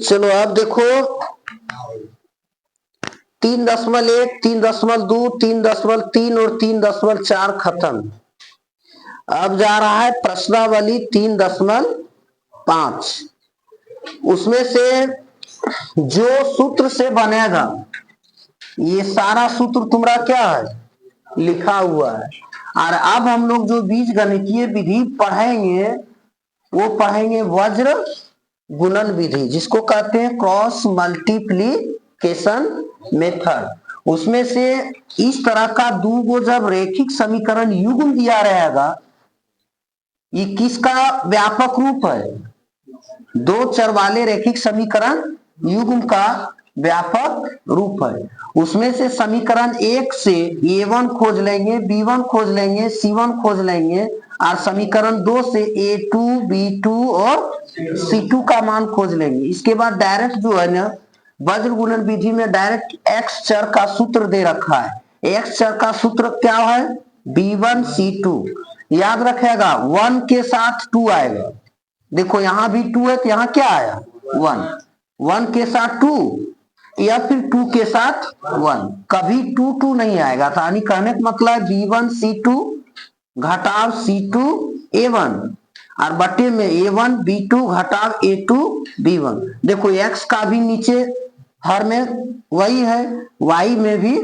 चलो अब देखो 3.1, 3.2, 3.3 और 3.4 खत्म। अब जा रहा है प्रश्नावली 3.5। उसमें से जो सूत्र से बनेगा, ये सारा सूत्र तुम्हारा क्या है, लिखा हुआ है। और अब हम लोग जो बीज गणितीय विधि पढ़ेंगे वो पढ़ेंगे वज्र गुणन विधि, जिसको कहते हैं क्रॉस मल्टीप्लीकेशन मेथड। उसमें से इस तरह का दो गो जब रेखिक समीकरण युग्म दिया रहेगा, ये किसका व्यापक रूप है, दो चर वाले रेखिक समीकरण युग्म का व्यापक रूप है। उसमें से समीकरण 1 से a1 खोज लेंगे, b1 खोज लेंगे, c1 खोज लेंगे, और समीकरण 2 से a2, b2 और c2 का मान खोज लेंगे। इसके बाद डायरेक्ट जो है ना वज्र गुणन विधि में डायरेक्ट x चर का सूत्र दे रखा है। x चर का सूत्र क्या है, b1 c2। याद रखेगा 1 के साथ 2 आएगा। देखो यहां भी 2 है तो यहां क्या आया 1, 1 के साथ 2 या फिर 2 के साथ 1, कभी 2 2 नहीं आएगा। यानी कहने का मतलब b1 c2 घटाव c2 a1 और बटे में a1 b2 घटाव a2 b1। देखो x का भी नीचे हर में वही है, y में भी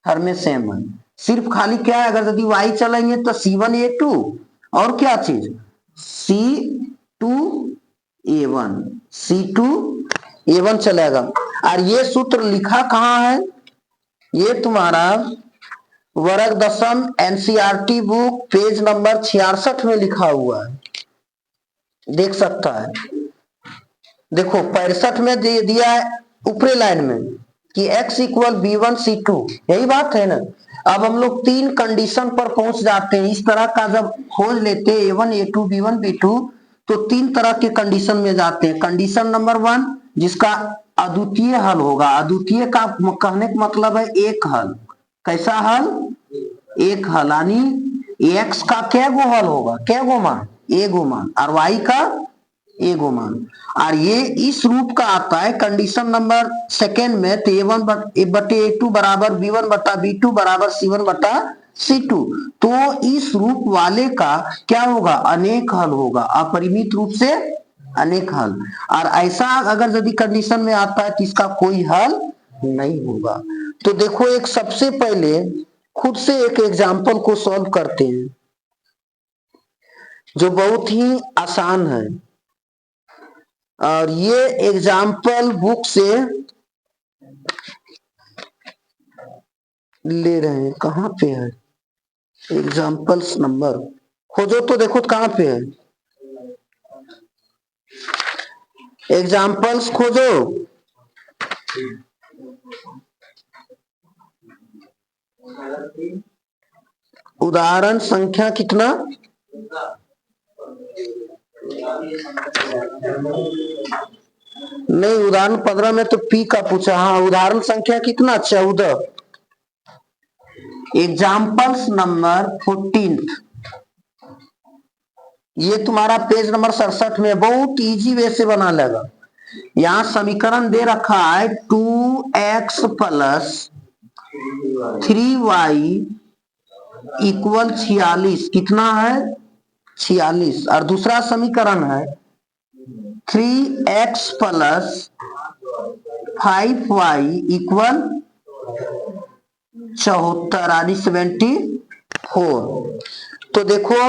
हर में सेम है। सिर्फ खाली क्या है, अगर यदि y चलेंगे तो c1 a2 और क्या चीज c2 a1, c2 a1 चलेगा। और ये सूत्र लिखा कहाँ है, ये तुम्हारा वर्ग दशम एनसीईआरटी बुक पेज नंबर 66 में लिखा हुआ है, देख सकता है। देखो 65 में दिया है ऊपरी लाइन में कि x इक्वल b1 c2, यही बात है ना। अब हम लोग 3 कंडीशन पर पहुंच जाते हैं। इस तरह का जब खोज लेते हैं a1 a2 b1 b2 तो 3 तरह के कंडीशन में जाते हैं। कंडीशन नंबर 1 जिसका अद्वितीय हल होगा। अद्वितीय का कहने का मतलब है एक हल। कैसा हल, एक हल, यानी x का क्या गो हल होगा, क्या गो मान, ए गो मान, और y का ए गो मान। और ये इस रूप का आता है कंडीशन नंबर 2 में, तो a1 बटे a2 बराबर b1 बटा b2 बराबर c1 बटा c2। तो इस रूप वाले का क्या होगा, अनेक हल होगा, अपरिमित रूप से अनेक हल। और ऐसा अगर यदि कंडीशन में आता है तो इसका कोई हल नहीं होगा। तो देखो एक सबसे पहले खुद से एक एग्जाम्पल को सॉल्व करते हैं जो बहुत ही आसान है। और ये एग्जाम्पल बुक से ले रहे हैं, कहां पे है एग्जाम्पल्स नंबर, खोजो तो देखो कहां पे है एग्जाम्पल्स, खोजो। उदाहरण संख्या कितना, नहीं उदाहरण 15 में तो पी का पूछा। हाँ उदाहरण संख्या कितना, 14। एग्जाम्पल्स नंबर 14, ये तुम्हारा पेज नंबर 67 में। बहुत इजी वे से बना लेगा। यहां समीकरण दे रखा है 2x प्लस 3y इक्वल 46, कितना है 46। और दूसरा समीकरण है 3x प्लस 5y इक्वल 74 यानी 74। तो देखो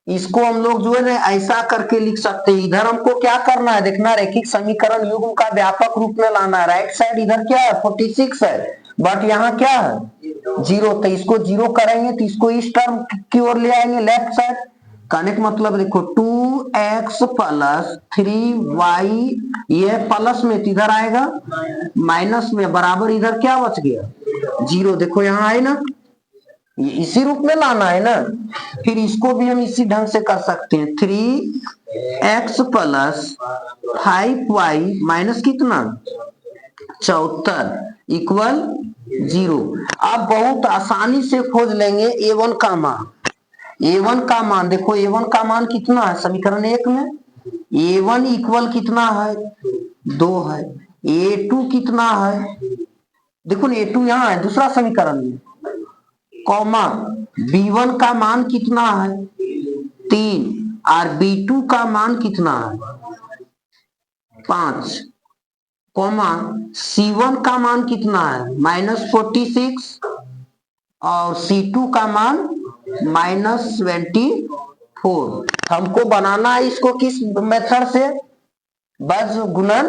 इसको हम लोग जो है ना ऐसा करके लिख सकते हैं। इधर हमको क्या करना है, देखना रैखिक समीकरण युग्म का व्यापक रूप में लाना है। राइट साइड इधर क्या है 46 है, बट यहाँ क्या है 0, तो इसको 0 करेंगे तो इसको इस टर्म की ओर ले आएंगे लेफ्ट साइड। कहने का मतलब देखो 2x प्लस 3y, ये प्लस में तो इधर आएगा माइनस में, बराबर इधर क्या बच गया 0। देखो यहाँ आए ना, इसी रूप में लाना है ना। फिर इसको भी हम इसी ढंग से कर सकते हैं 3x प्लस 5y माइनस कितना 74 इक्वल 0। अब बहुत आसानी से खोज लेंगे a1 का मान। a1 का मान देखो, a1 का मान कितना है समीकरण 1 में A1 इक्वल कितना है 2 है। A2 कितना है, देखो A2 यहाँ है दूसरा समीकरण में, कॉमा B1 का मान कितना है 3 और B2 का मान कितना है 5, कॉमा C1 का मान कितना है -46 और C2 का मान -24। हमको बनाना है इसको किस मेथड से, वज्र गुणन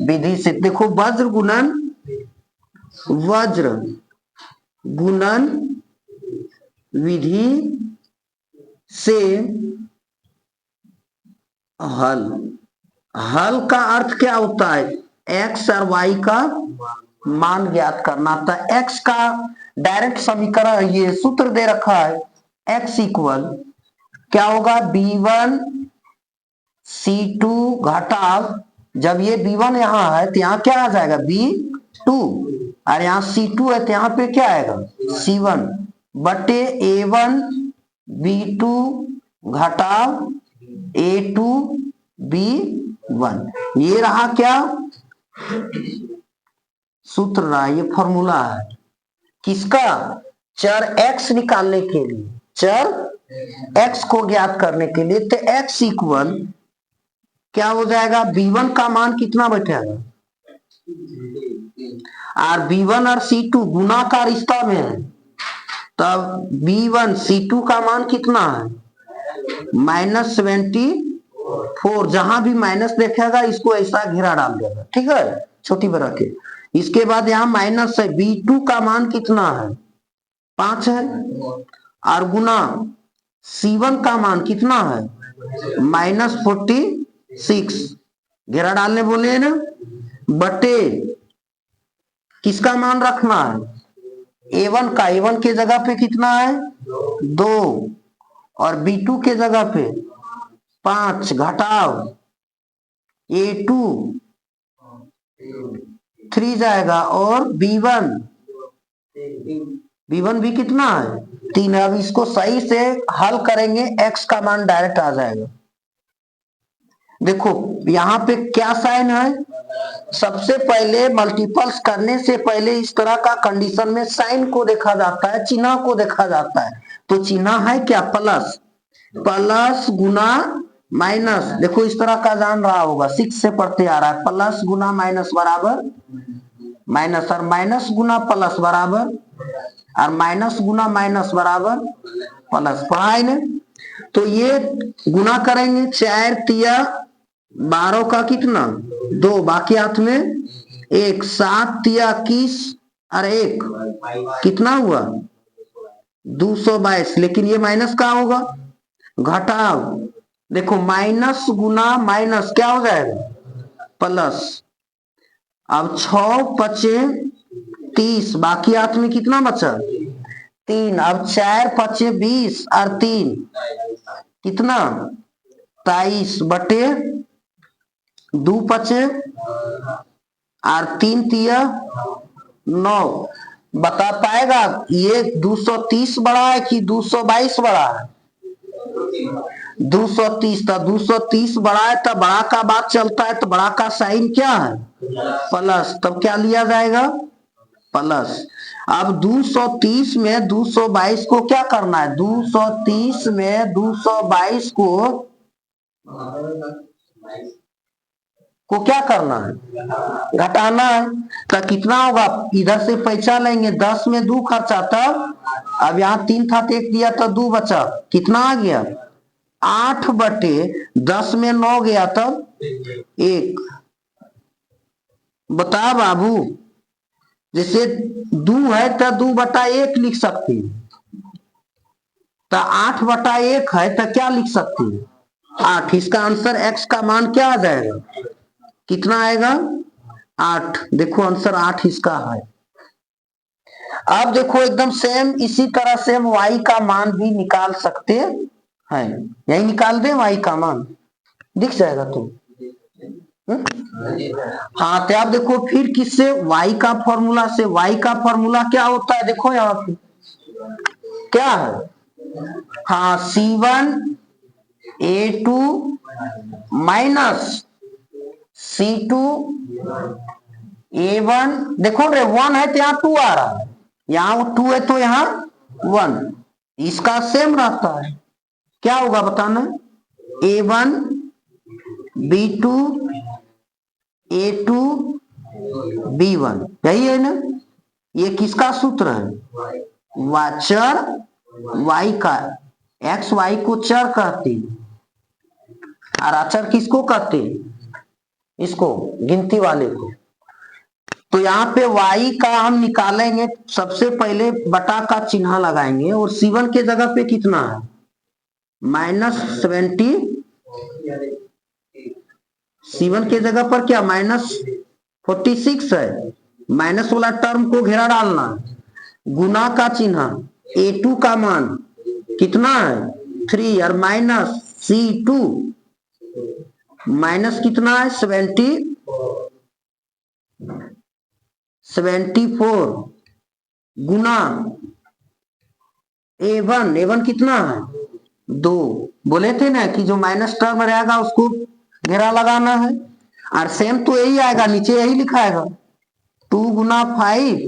विधि से। देखो वज्र गुणन विधि से हल का अर्थ क्या होता है, x और y का मान ज्ञात करना था। x का डायरेक्ट समीकरण ये सूत्र दे रखा है, x इक्वल क्या होगा B1 C2 घटाव, जब ये B1 यहाँ है तो यहाँ क्या आ जाएगा B2 और यहाँ C2 है तो यहाँ पे क्या आएगा C1 बटे A1 B2 घटाव A2 B1। ये रहा क्या सूत्र रहा, ये फॉर्मूला है किसका, चर x निकालने के लिए, चर x को ज्ञात करने के लिए। तो x इक्वल क्या हो जाएगा, B1 का मान कितना बैठेगा, और B1 और C2 गुना का रिश्ता में है, तब B1 C2 का मान कितना है -74। जहां भी माइनस देखेगा इसको ऐसा घेरा डाल देगा, ठीक है, छोटी बड़ा के। इसके बाद यहाँ माइनस है, B2 का मान कितना है 5 है, और गुना C1 का मान कितना है -46, घेरा डालने बोले ना, बटे किसका मान रखना है A1 का, A1 के जगह पे कितना है 2 और B2 के जगह पे 5 घटाव A2 3 जाएगा और B1 भी कितना है 3। अब इसको सही से हल करेंगे x का मान डायरेक्ट आ जाएगा। देखो यहाँ पे क्या साइन है, सबसे पहले मल्टीपल्स करने से पहले इस तरह का कंडीशन में साइन को देखा जाता है, चिन्ह को देखा जाता है। तो चिन्ह है क्या प्लस, प्लस गुना माइनस, देखो इस तरह का जान रहा होगा 6 से पढ़ते आ रहा है, प्लस गुना माइनस बराबर माइनस, और माइनस गुना प्लस बराबर, और माइनस गुना माइनस बराबर प्लस, पढ़ा है ना। तो ये गुना करेंगे 4 तिया 12 का कितना 2, बाकी हाथ में 1, 7 तिया 21 और 1 कितना हुआ 222। लेकिन ये माइनस का होगा, घटाव, देखो माइनस गुना माइनस क्या हो जाएगा प्लस। अब 6 पचे 30, बाकी हाथ में कितना बचा 3, अब 4 पचे 20 और 3 कितना 23 बटे 2 पचे और 3 तिया 9। बता पाएगा ये 230 बड़ा है कि 222 बड़ा है, 230। तो 230 बड़ा है तो बड़ा का बात चलता है, तो बड़ा का साइन क्या है प्लस, तब क्या लिया जाएगा प्लस। अब 230 में 222 को क्या करना है, 230 में 222 को क्या करना है घटाना है। तो कितना होगा, इधर से पैसा लेंगे, 10 में 2 खर्चा, तब अब यहाँ 3 था तो 1 दिया तो 2 बचा, कितना आ गया 8 बटे 10 में 9 गया तब 1। बता बाबू, जैसे 2 है तो 2 बटा 1 लिख सकती है, तो 8 बटा 1 है तो क्या लिख सकती है 8। इसका आंसर x का मान क्या आ जाएगा, कितना आएगा 8। देखो आंसर 8 इसका है। अब देखो एकदम सेम इसी तरह से हम y का मान भी निकाल सकते हैं, यही निकाल दे y का मान, दिख जाएगा तुम। हाँ तो आप देखो फिर किससे, y का फॉर्मूला से। y का फॉर्मूला क्या होता है, देखो यहाँ पे क्या है, हाँ C1 A2 minus C2 A1, देखो रे 1 है तो यहाँ 2 आ रहा है, यहाँ 2 है तो यहाँ 1, इसका सेम रहता है। क्या होगा बताना, A1 B2 A2 B1, यही है ना। ये किसका सूत्र है, चर y का, x y को चर कहते और अचर किसको कहते, इसको गिनती वाले को। तो यहाँ पे y का हम निकालेंगे, सबसे पहले बटा का चिन्ह लगाएंगे और C1 के जगह पे कितना है, -70, C1 के जगह पर क्या -46 है, माइनस वाला टर्म को घेरा डालना, गुना का चिन्ह, A2 का मान कितना है 3 और माइनस C2 माइनस कितना है 74 गुना A1 कितना है 2, बोले थे ना कि जो माइनस टर्म रहेगा उसको घेरा लगाना है, और सेम तो यही आएगा, नीचे यही लिखाएगा 2 गुना 5,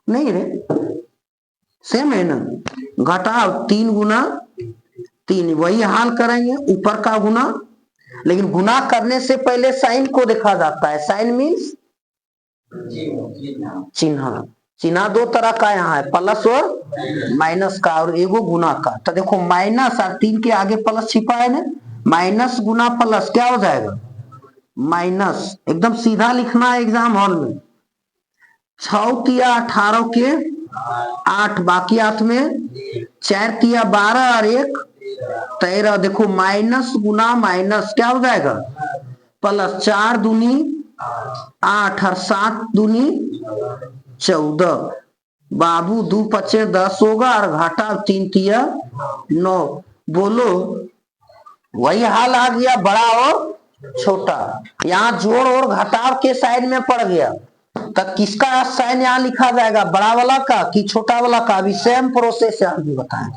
नहीं रे सेम है ना, घटाओ 3 गुना 3, वही हाल करेंगे ऊपर का गुना, लेकिन गुना करने से पहले साइन को देखा जाता है, साइन मीन्स चिन्ह, चिन्ह दो तरह का यहाँ है, प्लस और माइनस का और एगो गुना का। तो देखो माइनस और 3 के आगे प्लस छिपा है ना, माइनस गुना प्लस क्या हो जाएगा माइनस, एकदम सीधा लिखना है एग्जाम हॉल में। 6 तिया 18 के 8, बाकी 8 में 4 तिया 12 और 1 13, देखो माइनस गुना माइनस क्या हो जाएगा प्लस, 4 दूनी 8 और 7 दूनी 14, बाबू 2 पचे 10 होगा और घाटा 3 तिया 9, बोलो वही हाल आ गया, बड़ा और छोटा, यहाँ जोड़ और घटाव के साइड में पड़ गया, तब किसका साइन यहाँ लिखा जाएगा, बड़ा वाला का कि छोटा वाला का, अभी सेम प्रोसेस है भी बताएं।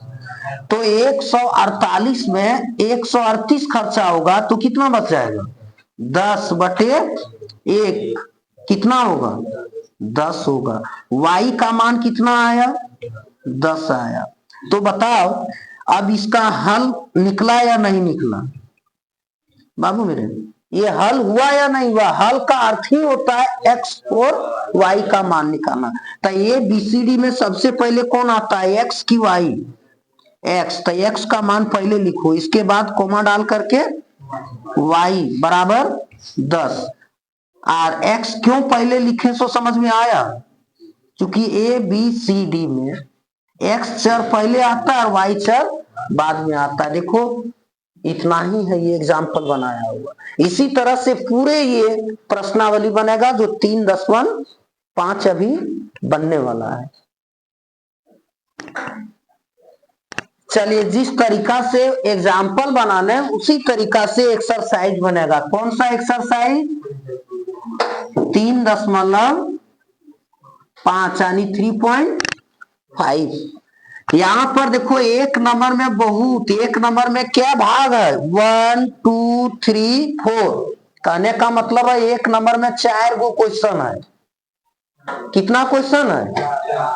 तो 148 में 138 खर्चा होगा तो कितना बच जाएगा 10/1, कितना होगा 10 होगा, y का मान कितना आया 10 आया। तो बताओ अब इसका हल निकला या नहीं निकला, बाबू मेरे ये हल हुआ या नहीं हुआ, हल का अर्थ ही होता है x और y का मान निकालना। तो ये BCD में सबसे पहले कौन आता है, x की y, x, तो x का मान पहले लिखो, इसके बाद कोमा डाल करके y बराबर 10, और x क्यों पहले लिखे सो समझ में आया, क्योंकि ABCD में x चर पहले आता है और y चर बाद में आता है। देखो इतना ही है ये एग्जाम्पल बनाया हुआ, इसी तरह से पूरे ये प्रश्नावली बनेगा जो 3.5 अभी बनने वाला है। चलिए जिस तरीका से एग्जाम्पल बनाने उसी तरीका से एक्सरसाइज बनेगा। कौन सा एक्सरसाइज, 3.5 यानी 3.5। यहाँ पर देखो एक नंबर में बहुत, एक नंबर में क्या भाग है 1 2 3 4, कहने का मतलब है एक नंबर में 4 गो क्वेश्चन है। कितना क्वेश्चन है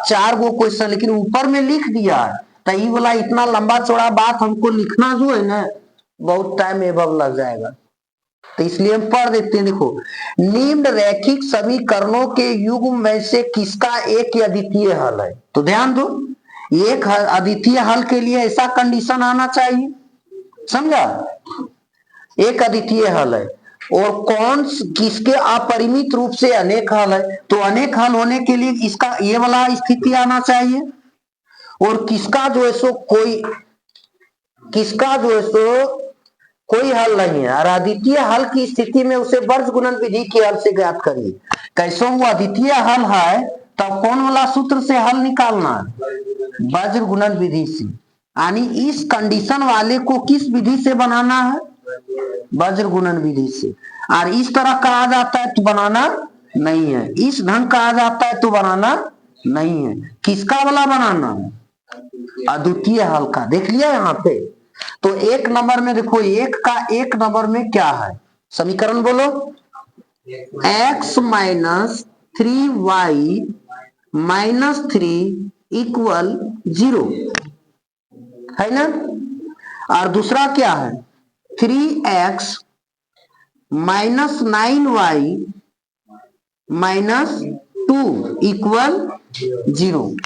4 गो क्वेश्चन, लेकिन ऊपर में लिख दिया है, तो ये वाला इतना लंबा चौड़ा बात हमको लिखना जो है ना बहुत टाइम एवं लग जाएगा, तो इसलिए हम पढ़ देते हैं। देखो निम्न रैखिक समीकरणों के युग्म में से किसका एक अद्वितीय हल है, तो ध्यान दो एक अद्वितीय हल के लिए ऐसा कंडीशन आना चाहिए, समझा, एक अद्वितीय हल है, और कौन किसके अपरिमित रूप से अनेक हल है, तो अनेक हल होने के लिए इसका ये वाला स्थिति आना चाहिए, और किसका जो है सो कोई हल नहीं है, और अद्वितीय हल की स्थिति में उसे वर्ज गुणन विधि के हल से ज्ञात करिए। कैसे वो अद्वितीय हल है तब कौन वाला सूत्र से हल निकालना है, वज्र गुणन विधि से, यानी इस कंडीशन वाले को किस विधि से बनाना है, वज्र गुणन विधि से। और इस तरह कहा जाता है तो बनाना नहीं है, इस ढंग कहा जाता है तो बनाना नहीं है, किसका वाला बनाना है, अद्वितीय हल का। देख लिया यहाँ पे तो एक नंबर में देखो, एक का एक नंबर में क्या है, समीकरण बोलो। x minus 3y minus 3 equal 0 है ना। और दूसरा क्या है, 3x minus 9y minus 2 equal 0।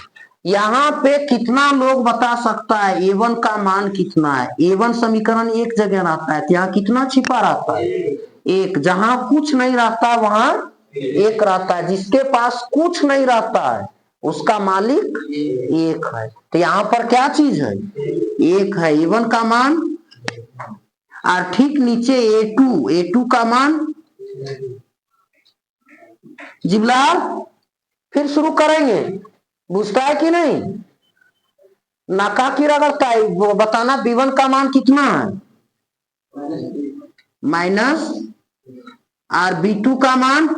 यहाँ पे कितना लोग बता सकता है a1 का मान कितना है। a1 समीकरण एक जगह रहता है, यहाँ कितना छिपा रहता है, एक। जहां कुछ नहीं रहता वहां एक रहता है, जिसके पास कुछ नहीं रहता है उसका मालिक एक है। तो यहाँ पर क्या चीज है, एक है, a1 का मान। और ठीक नीचे a2 का मान। जिबलाल फिर शुरू करेंगे, बुझता है कि नहीं, नाका की रगड़ता है, वो बताना b1 का मान कितना है, माइनस, और b2 का मान,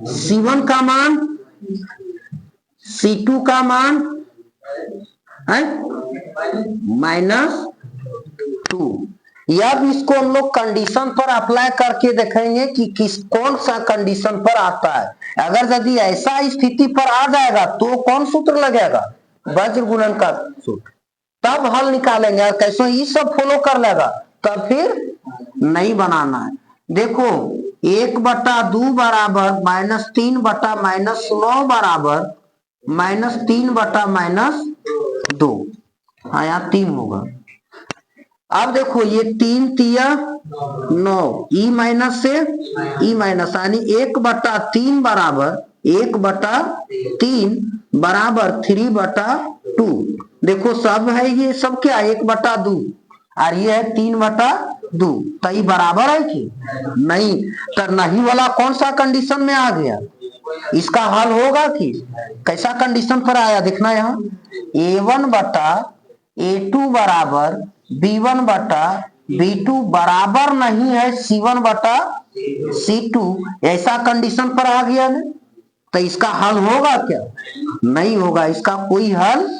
c1 का मान, c2 का मान है माइनस 2। अब इसको हम लोग कंडीशन पर अप्लाई करके देखेंगे कि किस कौन सा कंडीशन पर आता है। अगर यदि ऐसा स्थिति पर आ जाएगा तो कौन सूत्र लगेगा, वज्र गुणन का सूत्र, तब हल निकालेंगे। कैसे ये सब फॉलो कर लेगा तब फिर नहीं बनाना है। देखो 1/2 बराबर -3 बटा -9 बराबर -3/-2। हाँ यहाँ 3 होगा। अब देखो ये 3 तिया 9, ई माइनस से ई माइनस, यानी 1/3 बराबर 1/3 बराबर 3/2। देखो सब है, ये सब क्या 1/2 और ये है 3/2। तो ये बराबर है कि नहीं, तो नहीं वाला कौन सा कंडीशन में आ गया, इसका हल होगा कि कैसा कंडीशन पर आया देखना। यहाँ a1/a2 बराबर b1/b2 बराबर नहीं है c1/c2, ऐसा कंडीशन पर आ गया ना। तो इसका हल होगा क्या, नहीं होगा, इसका कोई हल,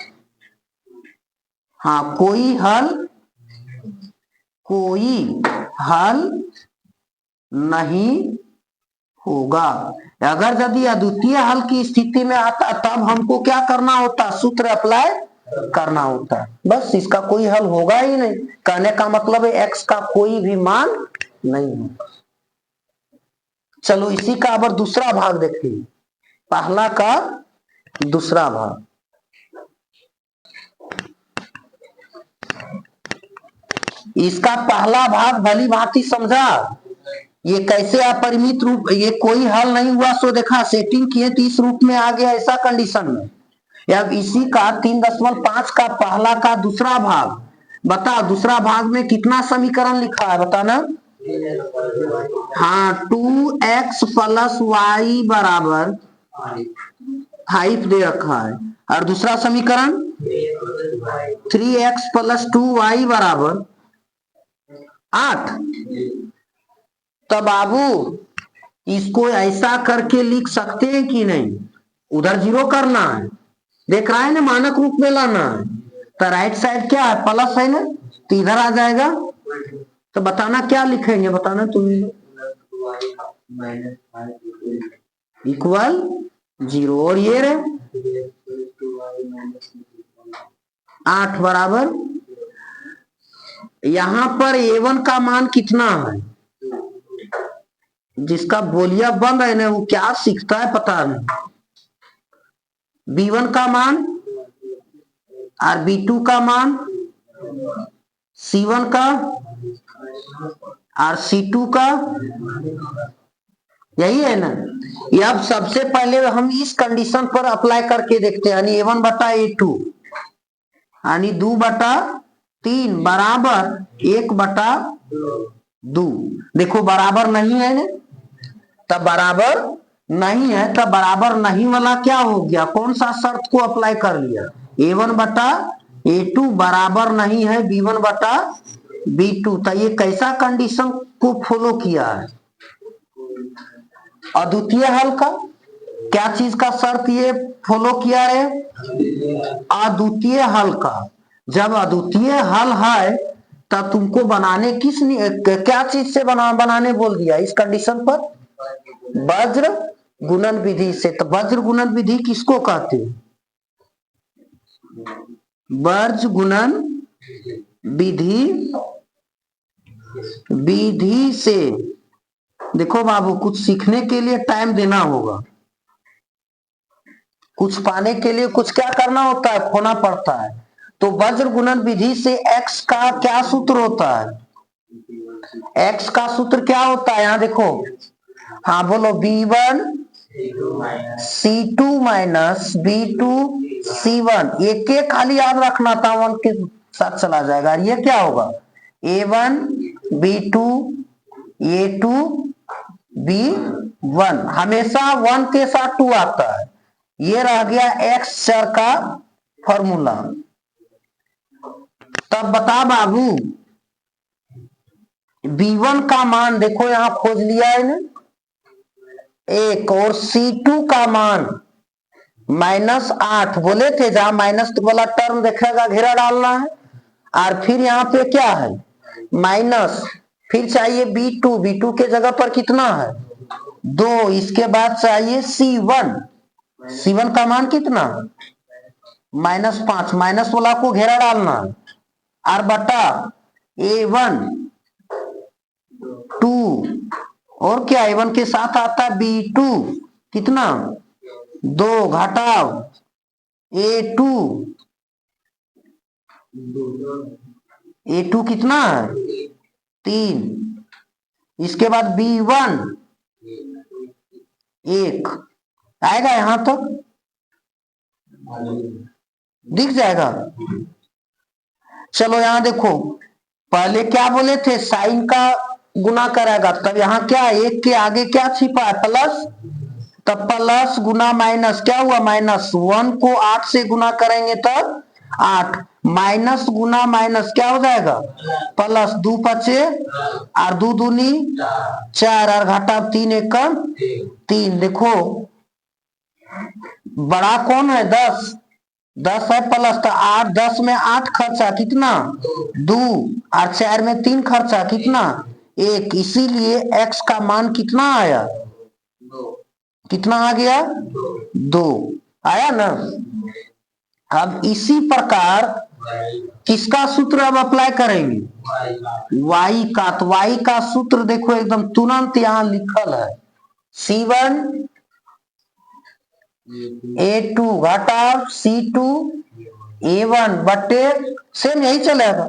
हाँ कोई हल नहीं होगा। अगर यदि अद्वितीय हल की स्थिति में आता तब हमको क्या करना होता, सूत्र अप्लाई करना होता है। बस इसका कोई हल होगा ही नहीं, कहने का मतलब है x का कोई भी मान नहीं होगा। चलो इसी का अब दूसरा भाग देखिए, पहला का दूसरा भाग। इसका पहला भाग भली भांति समझा, ये कैसे अपरिमित रूप, ये कोई हल नहीं हुआ सो देखा, सेटिंग किए तो इस रूप में आ गया ऐसा कंडीशन में। अब इसी का 3.5 का पहला का दूसरा भाग बता, दूसरा भाग में कितना समीकरण लिखा है बताना। हाँ 2x + y बराबर 5 दे रखा है, और दूसरा समीकरण 3x + 2y बराबर 8। तो बाबू इसको ऐसा करके लिख सकते हैं कि नहीं, उधर 0 करना है, देख रहा है ना, मानक रूप में लाना है। तो राइट साइड क्या है, प्लस है ना, तो इधर आ जाएगा। तो बताना क्या लिखेंगे, बताना तुम, इक्वल 0, और ये रहे 8 बराबर, यहां पर a1 का मान कितना है, जिसका बोलिया बंद है ना वो क्या सीखता है पता नहीं, b1 का मान और b2 का मान, c1 का और c2 का, यही है ना। ये अब सबसे पहले हम इस कंडीशन पर अप्लाई करके देखते हैं, यानी a1/a2 यानी 2/3 बराबर 1/2। देखो बराबर नहीं है ना, तब बराबर नहीं है, तब बराबर नहीं वाला क्या हो गया, कौन सा शर्त को अप्लाई कर लिया, a1/a2 बराबर नहीं है b1/b2। तो ये कैसा कंडीशन को फॉलो किया है, अद्वितीय हल का, क्या चीज का शर्त ये फॉलो किया है, अद्वितीय हल का। जब अद्वितीय हल है तब तुमको बनाने क्या चीज से बनाने बोल दिया इस कंडीशन पर? वज्र गुणन विधि से। तो वज्र गुणन विधि किसको कहते हैं? वज्र गुणन विधि से। देखो बाबू, कुछ सीखने के लिए टाइम देना होगा, कुछ पाने के लिए कुछ क्या करना होता है, खोना पड़ता है। तो वज्र गुणन विधि से x का क्या सूत्र होता है? x का सूत्र क्या होता है? यहां देखो, हाँ बोलो, b1 c2 minus b2 c1। एक एक खाली याद रखना था, वन के साथ चला जाएगा। ये क्या होगा? a1 b2 a2 b1, हमेशा 1 के साथ 2 आता है। ये रह गया x चर का फॉर्मूला। तब बता बाबू, b1 का मान देखो यहां खोज लिया है ना, 1, और c2 का मान -8 बोले थे, जहां माइनस वाला टर्म देखेगा घेरा डालना है। और फिर यहाँ पे क्या है? माइनस, फिर चाहिए b2 के जगह पर कितना है? 2। इसके बाद चाहिए c1 का मान कितना? -5, माइनस वाला को घेरा डालना और बटा a1 2, और क्या a1 के साथ आता है b2 कितना? 2 घटाओ a2 कितना है? 3। इसके बाद b1 1 आएगा, यहां तक दिख जाएगा। चलो यहां देखो, पहले क्या बोले थे? साइन का गुना करेगा, तब यहाँ क्या, एक के आगे क्या छिपा है? प्लस। तब प्लस गुना माइनस क्या हुआ? -1 को 8 से गुना करेंगे तब 8, माइनस गुना माइनस क्या हो जाएगा? प्लस। 2 पचे और 2 दूनी 4 और घटा 3 एकम 3। देखो बड़ा कौन है? 10 है प्लस, तो 8, 10 में 8 खर्चा कितना? 2, और 4 में 3 खर्चा कितना? 1। इसीलिए x का मान कितना आया? कितना आ गया? 2 आया ना। अब इसी प्रकार किसका सूत्र अब अप्लाई करेंगे? y का। तो y का सूत्र देखो एकदम तुरंत यहां लिखल है, c1 a2 घटा c2 a1 बटे, सेम यही चलेगा,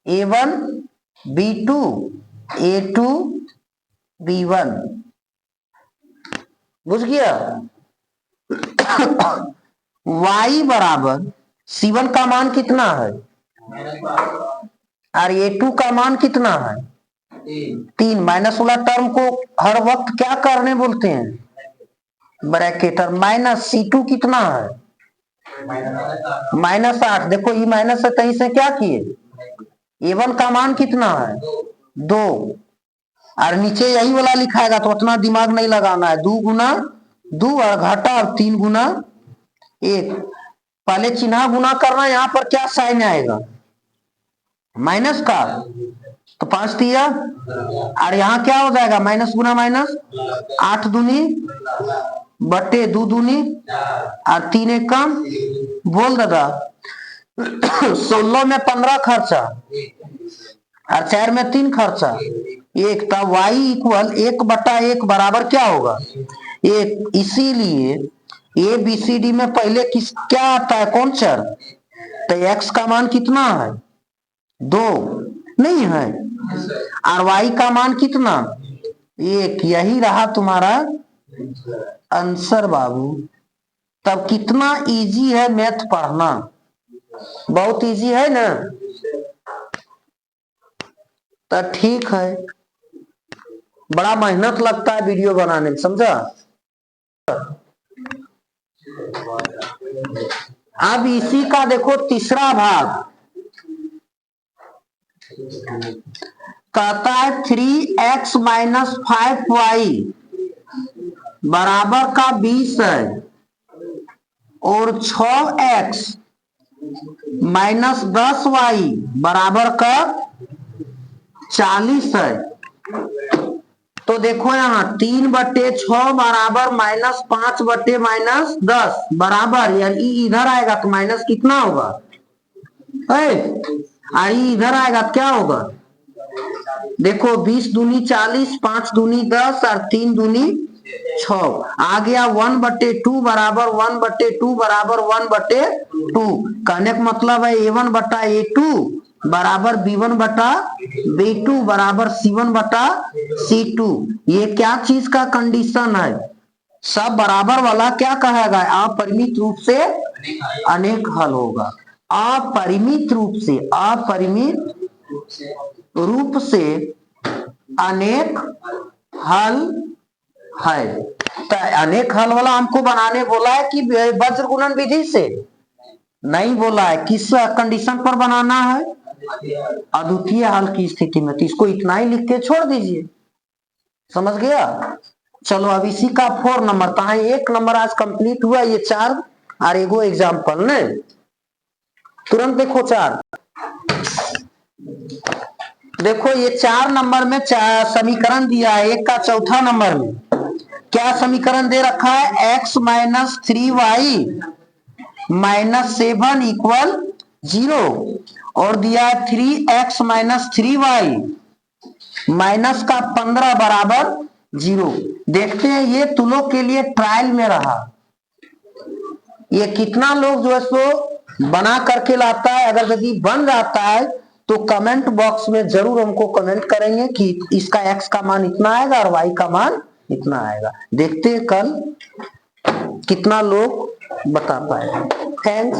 a1 b2 a2 b1। बुझ गया? y बराबर c1 का मान कितना है और a2 का मान कितना है? 3। माइनस वाला टर्म को हर वक्त क्या करने बोलते हैं? ब्रैकेटर। माइनस c2 कितना है? -8। देखो ये माइनस है, तहीं से क्या किए? a1 का मान कितना है? 2, और नीचे यही वाला लिखाएगा, तो उतना दिमाग नहीं लगाना है। 2 गुना 2 और घटा और 3 गुना 1। पहले चिन्ह गुना करना, यहाँ पर क्या साइन आएगा? माइनस का, तो 5 दिया, और यहाँ क्या हो जाएगा? माइनस गुना माइनस, 8 दूनी बटे 2 दूनी और 3 एकम, बोल दादा 16 में 15 खर्चा और 4 में 3 खर्चा 1, तब y इक्वल 1/1 बराबर क्या होगा? 1। इसीलिए ए बी सी डी में पहले क्या आता है? कौन चर? तो x का मान कितना है? 2 नहीं है, और y का मान कितना? 1। यही रहा तुम्हारा आंसर बाबू। तब कितना इजी है मैथ पढ़ना, बहुत इजी है ना। तो ठीक है, बड़ा मेहनत लगता है वीडियो बनाने में, समझा? अब इसी का देखो तीसरा भाग, कहता है 3x - 5y बराबर का 20 है, और 6x -10y बराबर का 40 है। तो देखो यहाँ 3/6 बराबर -5/-10 बराबर, यानी इधर आएगा तो माइनस कितना होगा, आई इधर आएगा तो क्या होगा, देखो 20 दूनी 40, 5 दूनी 10 और 3 दूनी 6 आ गया 1/2 बराबर 1/2 बराबर 1/2। कहने का मतलब है A1/A2 बराबर B1/B2 बराबर C1/C2। ये क्या चीज का कंडीशन है, सब बराबर वाला क्या कहेगा, अपरिमित रूप से अनेक हल होगा। अपरिमित रूप से अनेक हल है। तो अनेक हल वाला हमको बनाने बोला है कि वज्र गुणन विधि से, नहीं बोला है। किस कंडीशन पर बनाना है, अद्वितीय हल की स्थिति में। तो इसको इतना ही लिख के छोड़ दीजिए, समझ गया। चलो अब इसी का 4 नंबर कहा, 1 नंबर आज कंप्लीट हुआ। ये 4 और एगो एग्जाम्पल ने तुरंत देखो 4। देखो ये 4 नंबर में समीकरण दिया है। 1 का चौथा नंबर में क्या समीकरण दे रखा है, x - 3y - 7 = 0 और दिया है 3x - 3y माइनस का 15 बराबर 0। देखते हैं ये तुलों के लिए ट्रायल में रहा, ये कितना लोग जो है सो बना करके लाता है। अगर यदि बन जाता है तो कमेंट बॉक्स में जरूर हमको कमेंट करेंगे कि इसका x का मान इतना आएगा और y का मान इतना आएगा। देखते हैं कल कितना लोग बता पाए। थैंक्स।